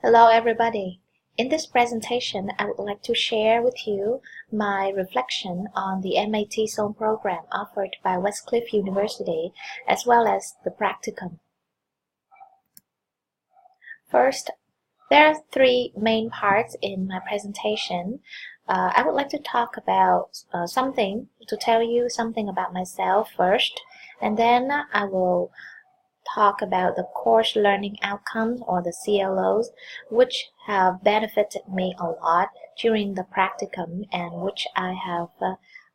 Hello everybody. In this presentation, I would like to share with you my reflection on the TESOL program offered by Westcliff University as well as the practicum. First, there are three main parts in my presentation. I would like to talk about tell you something about myself first, and then I will talk about the course learning outcomes or the CLOs, which have benefited me a lot during the practicum and which I have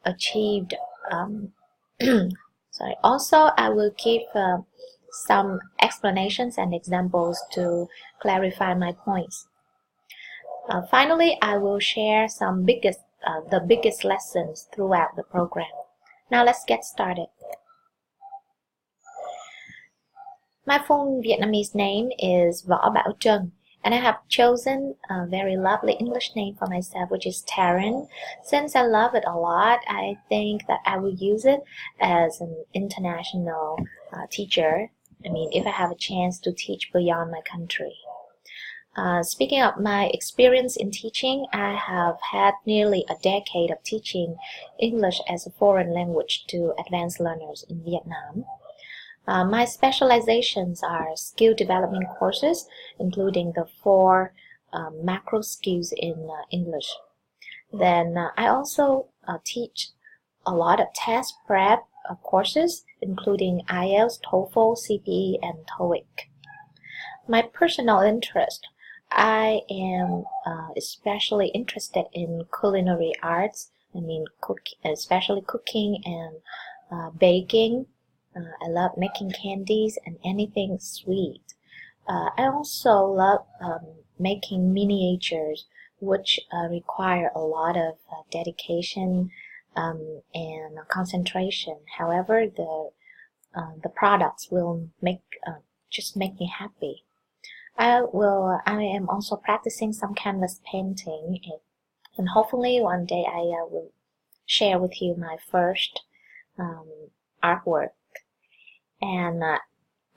achieved. Also, I will give some explanations and examples to clarify my points. Finally, I will share the biggest lessons throughout the program. Now let's get started. My full Vietnamese name is Võ Bảo Trân, and I have chosen a very lovely English name for myself, which is Taryn. Since I love it a lot, I think that I will use it as an international teacher. If I have a chance to teach beyond my country. Speaking of my experience in teaching, I have had nearly a decade of teaching English as a foreign language to advanced learners in Vietnam. My specializations are skill development courses, including the 4 macro skills in English. Then I also teach a lot of test prep courses, including IELTS, TOEFL, CPE, and TOEIC. My personal interest, I am especially interested in culinary arts. Especially cooking and baking. I love making candies and anything sweet. I also love making miniatures, which require a lot of dedication and concentration. However, the products will just make me happy. I am also practicing some canvas painting, and hopefully one day I will share with you my first artwork. And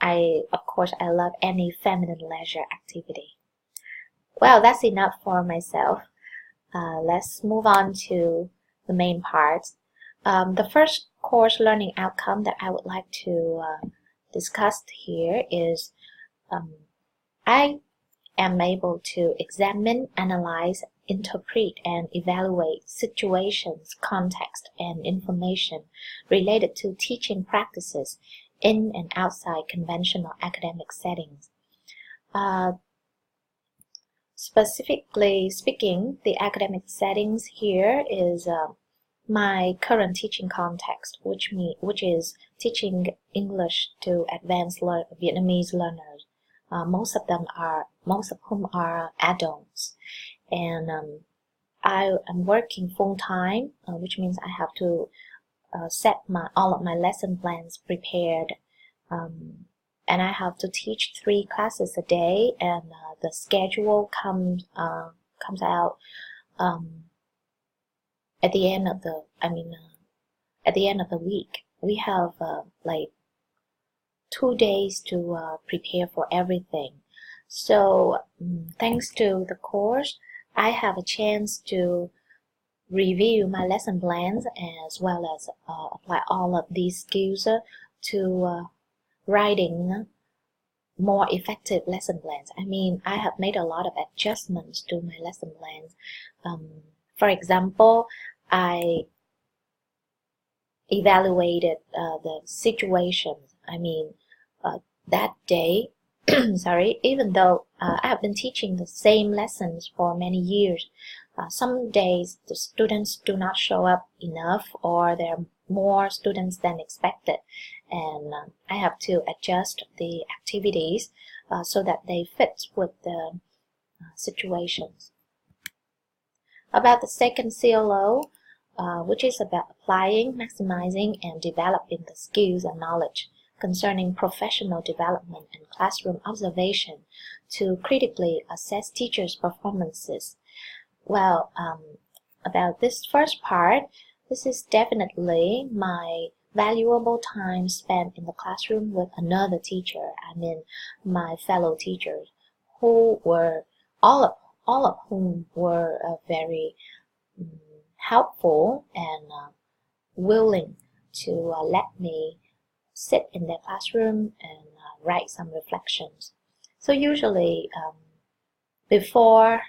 of course, I love any feminine leisure activity. Well, that's enough for myself. Let's move on to the main parts. The first course learning outcome that I would like to discuss here is I am able to examine, analyze, interpret, and evaluate situations, context, and information related to teaching practices in and outside conventional academic settings. Specifically speaking, the academic settings here is my current teaching context, which is teaching English to advanced Vietnamese learners. Most of whom are adults, and I am working full time, which means I have to set all of my lesson plans prepared, and I have to teach 3 classes a day, and the schedule comes out at the end of the week. We have like 2 days to prepare for everything. So thanks to the course, I have a chance to review my lesson plans as well as apply all of these skills to writing more effective lesson plans. I have made a lot of adjustments to my lesson plans. For example, I evaluated the situations. That day, even though I have been teaching the same lessons for many years, some days the students do not show up enough, or there are more students than expected, and I have to adjust the activities so that they fit with the situations. About the second CLO, which is about applying, maximizing, and developing the skills and knowledge concerning professional development and classroom observation to critically assess teachers' performances. Well, about this first part, this is definitely my valuable time spent in the classroom with another teacher, my fellow teachers, who were all of whom were very helpful and willing to let me sit in their classroom and write some reflections. So usually before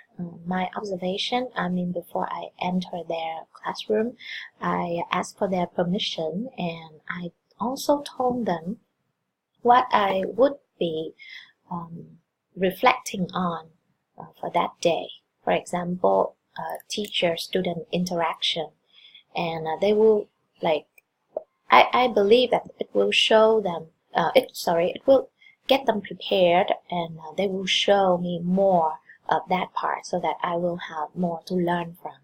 my observation, before I enter their classroom, I ask for their permission, and I also told them what I would be reflecting on for that day. For example, teacher-student interaction, and they will I believe that it will show them it will get them prepared, and they will show me more of that part so that I will have more to learn from.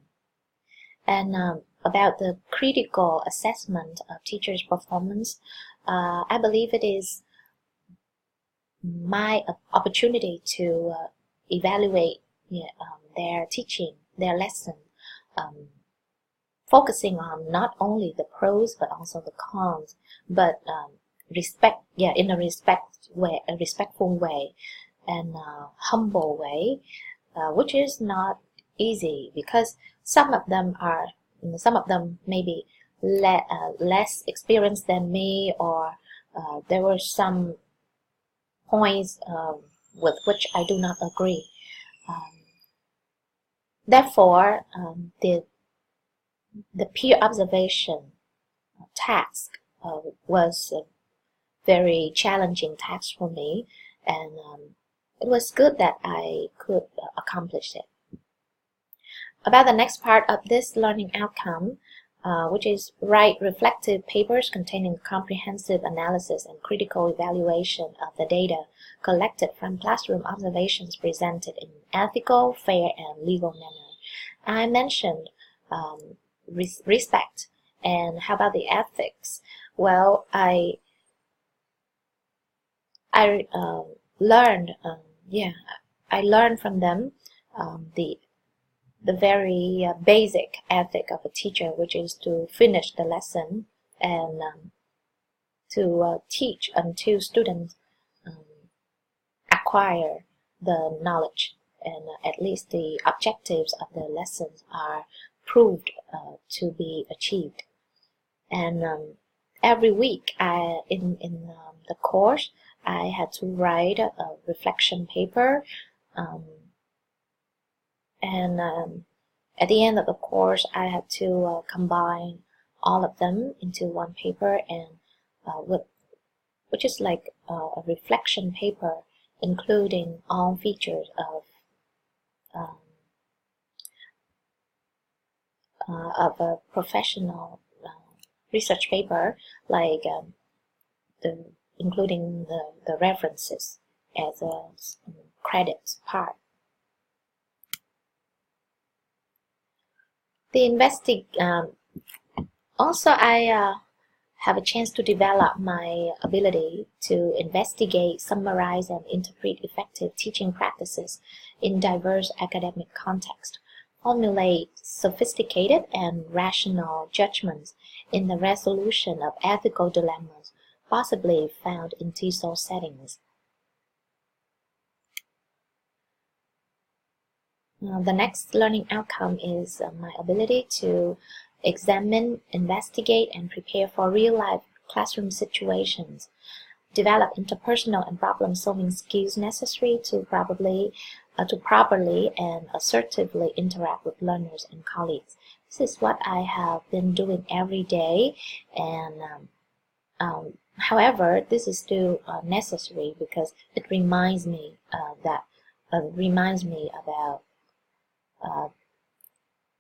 And about the critical assessment of teachers' performance, I believe it is my opportunity to evaluate their teaching, their lesson, focusing on not only the pros but also the cons, but in a respectful way and humble way, which is not easy because some of them may be less experienced than me, or there were some points with which I do not agree. Therefore, the peer observation task was a very challenging task for me, and it was good that I could accomplish it. About the next part of this learning outcome, which is write reflective papers containing comprehensive analysis and critical evaluation of the data collected from classroom observations presented in ethical, fair, and legal manner. I mentioned respect, and how about the ethics? Well, I learned from them the very basic ethic of a teacher, which is to finish the lesson and to teach until students acquire the knowledge, and at least the objectives of the lessons are proved to be achieved. And every week in the course, I had to write a reflection paper, and at the end of the course, I had to combine all of them into one paper, and which is like a reflection paper, including all features of a professional research paper, like including the references as a credit part. Also, I have a chance to develop my ability to investigate, summarize, and interpret effective teaching practices in diverse academic contexts, formulate sophisticated and rational judgments in the resolution of ethical dilemmas possibly found in TESOL settings. The next learning outcome is my ability to examine, investigate, and prepare for real-life classroom situations, develop interpersonal and problem-solving skills necessary to properly and assertively interact with learners and colleagues. This is what I have been doing every day, and however, this is still necessary because it reminds me about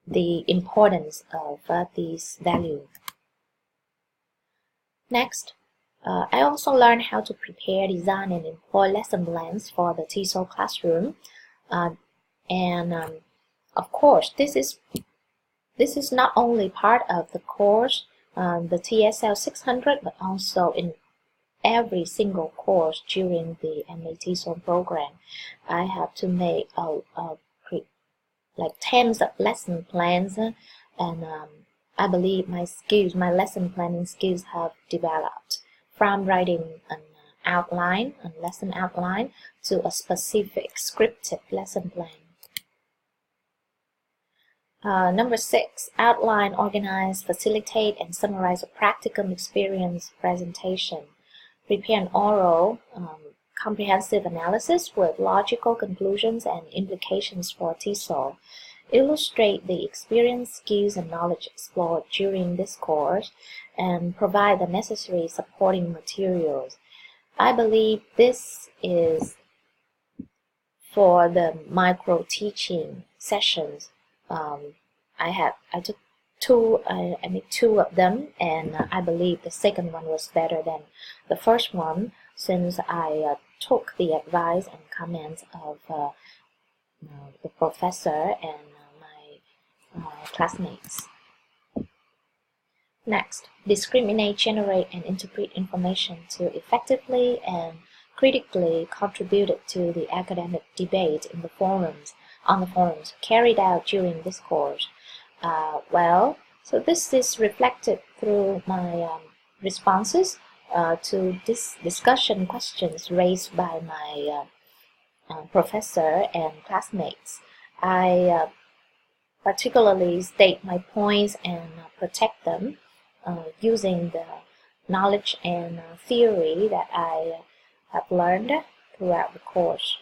the importance of these values. Next, I also learned how to prepare, design, and employ lesson plans for the TESOL classroom, and of course, this is not only part of the course, the TESOL 600, but also in every single course during the MA TESOL program. I have to make like tens of lesson plans, and I believe my lesson planning skills have developed from writing an outline, a lesson outline, to a specific scripted lesson plan. Number 6, outline, organize, facilitate, and summarize a practical experience presentation. Prepare an oral, comprehensive analysis with logical conclusions and implications for TESOL. Illustrate the experience, skills, and knowledge explored during this course, and provide the necessary supporting materials. I believe this is for the micro teaching sessions. I took two. I made 2 of them, and I believe the second one was better than the first one, since I took the advice and comments of the professor and my classmates. Next, discriminate, generate, and interpret information to effectively and critically contribute to the academic debate in the forums, on the forums carried out during this course. So this is reflected through my responses to this discussion questions raised by my professor and classmates. I particularly state my points and protect them using the knowledge and theory that I have learned throughout the course.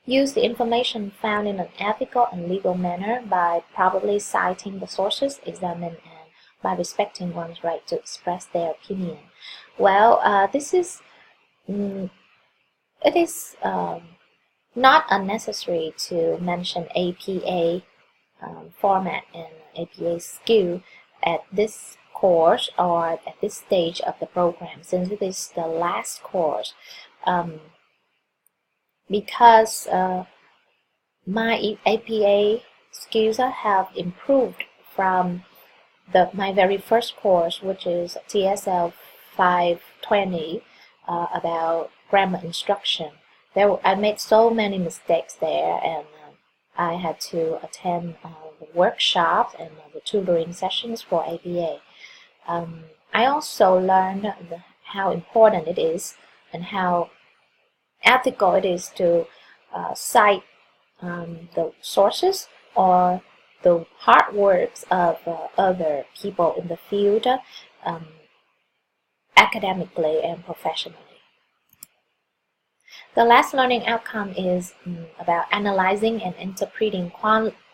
Use the information found in an ethical and legal manner by probably citing the sources examined and by respecting one's right to express their opinion. Well, this is it is not unnecessary to mention APA format and APA skill at this course or at this stage of the program, since it is the last course. Because my APA skills have improved from my very first course, which is TESOL 520, about grammar instruction. I made so many mistakes there, and I had to attend the workshops and the tutoring sessions for APA. I also learned how important it is and how ethical it is to cite the sources or the hard works of other people in the field, academically and professionally. The last learning outcome is about analyzing and interpreting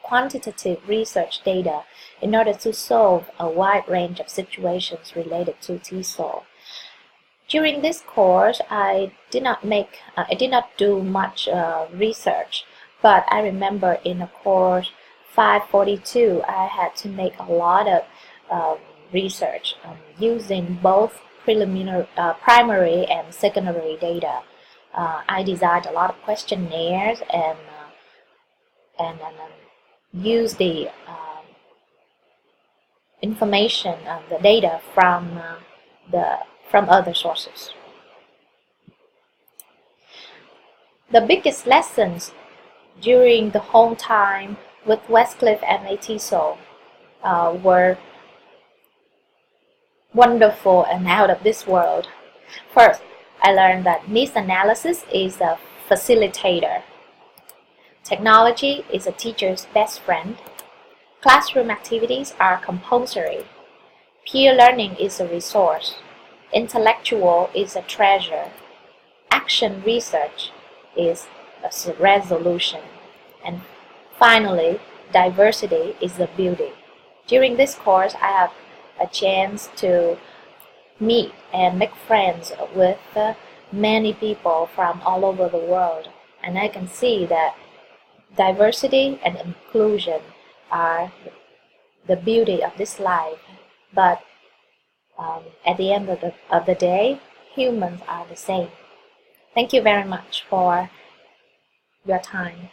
quantitative research data in order to solve a wide range of situations related to TESOL. During this course, I did not do much research, but I remember in a course 542, I had to make a lot of research using both primary and secondary data. I designed a lot of questionnaires and used the information, the data from other sources. The biggest lessons during the whole time with Westcliff and TESOL were wonderful and out of this world. First, I learned that needs analysis is a facilitator. Technology is a teacher's best friend. Classroom activities are compulsory. Peer learning is a resource. Intellectual is a treasure. Action research is a resolution. And finally, diversity is a beauty. During this course, I have a chance to meet and make friends with many people from all over the world. And I can see that diversity and inclusion are the beauty of this life. But at the end of the day, humans are the same. Thank you very much for your time.